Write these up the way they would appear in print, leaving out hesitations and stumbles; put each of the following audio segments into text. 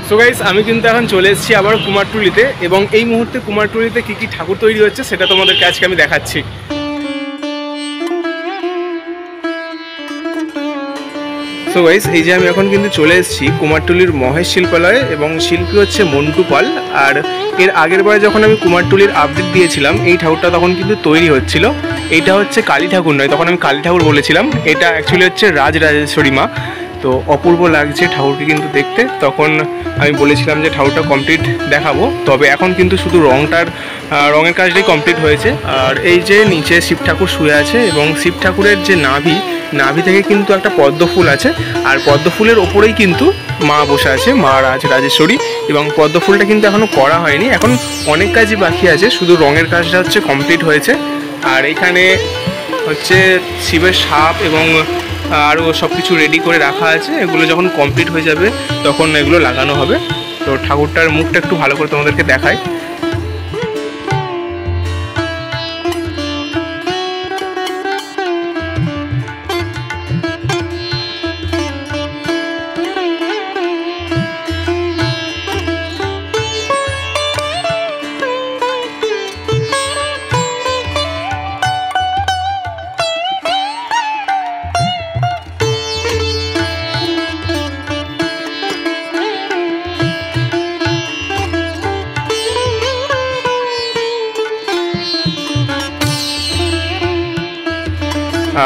So guys, আমি কিন্তু এখন চলে এসেছি আবার কুমারটুলিতে, এবং এই মুহূর্তে কুমারটুলিতে কী কী ঠাকুর তৈরি হচ্ছে সেটা তোমাদেরকে আজকে আমি দেখাচ্ছি। সো গাইস, এই যে আমি এখন কিন্তু চলে এসেছি কুমারটুলির মহেশ শিল্পালয়ে, এবং শিল্পী হচ্ছে মন্টু পাল। আর এর আগের বারে যখন আমি কুমারটুলির আপডেট দিয়েছিলাম, এই ঠাকুরটা তখন কিন্তু তৈরি হচ্ছিল। এইটা হচ্ছে কালী ঠাকুর নয়, তখন আমি কালী ঠাকুর বলেছিলাম। এটা অ্যাকচুয়ালি হচ্ছে রাজরাজেশ্বরী মা। তো অপূর্ব লাগছে ঠাকুরকে কিন্তু দেখতে। তখন আমি বলেছিলাম যে ঠাকুরটা কমপ্লিট দেখাবো, তবে এখন কিন্তু শুধু রঙের কাজটাই কমপ্লিট হয়েছে। আর এই যে নিচে শিব ঠাকুর শুয়ে আছে, এবং শিব ঠাকুরের যে নাভি থেকে কিন্তু একটা পদ্ম ফুল আছে, আর পদ্ম ফুলের ওপরেই কিন্তু মা বসে আছে, মা রাজরাজেশ্বরী। এবং পদ্ম ফুলটা কিন্তু এখনও করা হয়নি, এখন অনেক কাজই বাকি আছে, শুধু রঙের কাজটা হচ্ছে কমপ্লিট হয়েছে। আর এখানে হচ্ছে শিবের সাপ এবং আরও সব কিছু রেডি করে রাখা আছে। এগুলো যখন কমপ্লিট হয়ে যাবে তখন এগুলো লাগানো হবে। তো ঠাকুরটার মুখটা একটু ভালো করে তোমাদেরকে দেখাই।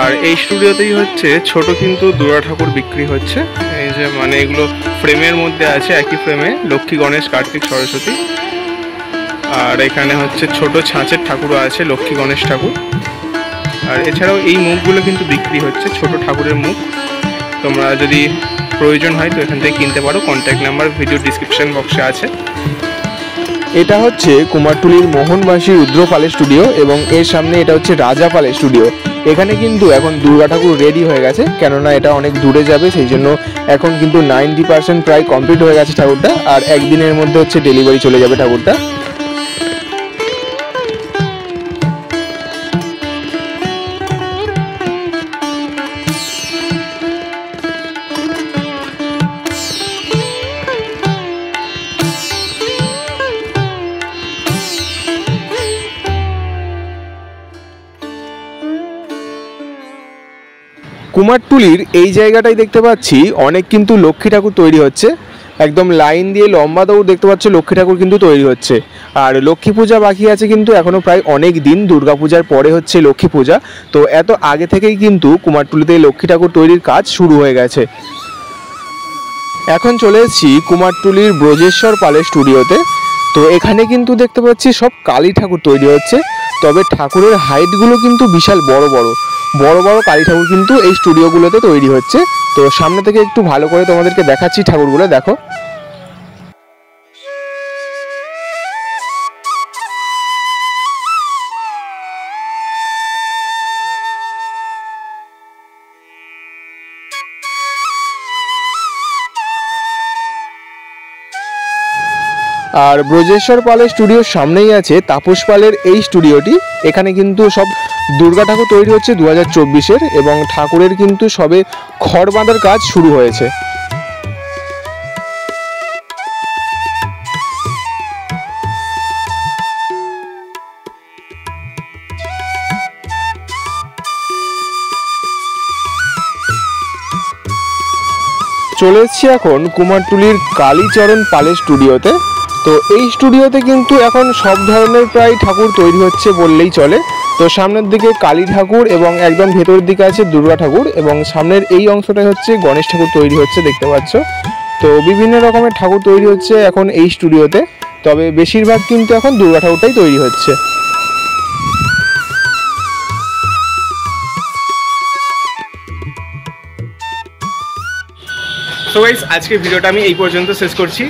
আর এই স্টুডিওতেই হচ্ছে ছোট কিন্তু দুর্গা ঠাকুর বিক্রি হচ্ছে। এই যে মানে এগুলো ফ্রেমের মধ্যে আছে, একই ফ্রেমে লক্ষ্মী, গণেশ, কার্তিক, সরস্বতী। আর এখানে হচ্ছে ছোট ছাঁচের ঠাকুরও আছে, লক্ষ্মী, গণেশ ঠাকুর। আর এছাড়াও এই মুখগুলো কিন্তু বিক্রি হচ্ছে, ছোট ঠাকুরের মুখ। তোমরা যদি প্রয়োজন হয় তো এখান থেকে কিনতে পারো। কন্ট্যাক্ট নাম্বার ভিডিও ডিসক্রিপশন বক্সে আছে। এটা হচ্ছে কুমারটুলির মোহনবাসী রুদ্র পালের স্টুডিও, এবং এর সামনে এটা হচ্ছে রাজা পালের স্টুডিও। এখানে কিন্তু এখন দুর্গা ঠাকুর রেডি হয়ে গেছে, কেননা এটা অনেক দূরে যাবে, সেই জন্য এখন কিন্তু 90% প্রায় কমপ্লিট হয়ে গেছে ঠাকুরটা। আর একদিনের মধ্যে হচ্ছে ডেলিভারি চলে যাবে ঠাকুরটা। কুমারটুলির এই জায়গাটাই দেখতে পাচ্ছি অনেক কিন্তু লক্ষ্মী ঠাকুর তৈরি হচ্ছে, একদম লাইন দিয়ে লম্বা দৌড় দেখতে পাচ্ছ, লক্ষ্মী ঠাকুর কিন্তু তৈরি হচ্ছে। আর লক্ষ্মী পূজা বাকি আছে কিন্তু এখনও প্রায় অনেক দিন, দুর্গা পূজার পরে হচ্ছে লক্ষ্মী পূজা। তো এত আগে থেকেই কিন্তু কুমারটুলিতে লক্ষ্মী ঠাকুর তৈরির কাজ শুরু হয়ে গেছে। এখন চলে এসেছি কুমারটুলির ব্রজেশ্বর পালের স্টুডিওতে। তো এখানে কিন্তু দেখতে পাচ্ছি সব কালী ঠাকুর তৈরি হচ্ছে, তবে ঠাকুরের হাইটগুলো কিন্তু বিশাল বড় বড় কালী ঠাকুর কিন্তু এই স্টুডিওগুলোতে তৈরি হচ্ছে। তো সামনে থেকে একটু ভালো করে তোমাদেরকে দেখাচ্ছি ঠাকুরগুলো, দেখো। আর ব্রজেশ্বর পালের স্টুডিওর সামনেই আছে তাপস পালের এই স্টুডিওটি। এখানে কিন্তু সব দুর্গা ঠাকুর তৈরি হচ্ছে 2024-এর, এবং ঠাকুরের কিন্তু সবে খড় বাঁধার কাজ শুরু হয়েছে। চলে এসেছি এখন কুমারটুলির কালীচরণ পালের স্টুডিওতে। তো এই স্টুডিওতে কিন্তু এখন সব ধরনের প্রায় ঠাকুর তৈরি হচ্ছে বললেই চলে। তো সামনের দিকে কালী ঠাকুর, এবং একদম ভেতরের দিকে আছে দুর্গা ঠাকুর, এবং সামনের এই অংশটাই হচ্ছে গণেশ ঠাকুর তৈরি হচ্ছে, দেখতে পাচ্ছ। তো বিভিন্ন রকমের ঠাকুর তৈরি হচ্ছে এখন এই স্টুডিওতে, তবে বেশিরভাগ কিন্তু এখন দুর্গা ঠাকুরটাই তৈরি হচ্ছে। সো গাইস, আজকে ভিডিওটা আমি এই পর্যন্ত শেষ করছি।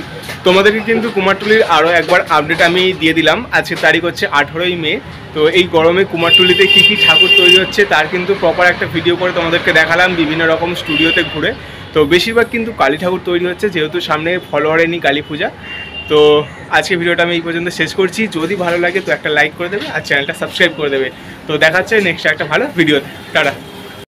তোমাদেরকে কিন্তু কুমারটুলির আরও একবার আপডেট আমি দিয়ে দিলাম। আজকের তারিখ হচ্ছে 18ই মে। তো এই গরমে কুমারটুলিতে কী কী ঠাকুর তৈরি হচ্ছে তার কিন্তু প্রপার একটা ভিডিও করে তোমাদেরকে দেখালাম, বিভিন্ন রকম স্টুডিওতে ঘুরে। তো বেশিরভাগ কিন্তু কালী ঠাকুর তৈরি হচ্ছে, যেহেতু সামনে ফলোয়ারেনি কালী পূজা। তো আজকে ভিডিওটা আমি এই পর্যন্ত শেষ করছি। যদি ভালো লাগে তো একটা লাইক করে দেবে, আর চ্যানেলটা সাবস্ক্রাইব করে দেবে। তো দেখা হচ্ছে নেক্সট একটা ভালো ভিডিওতে। টাটা।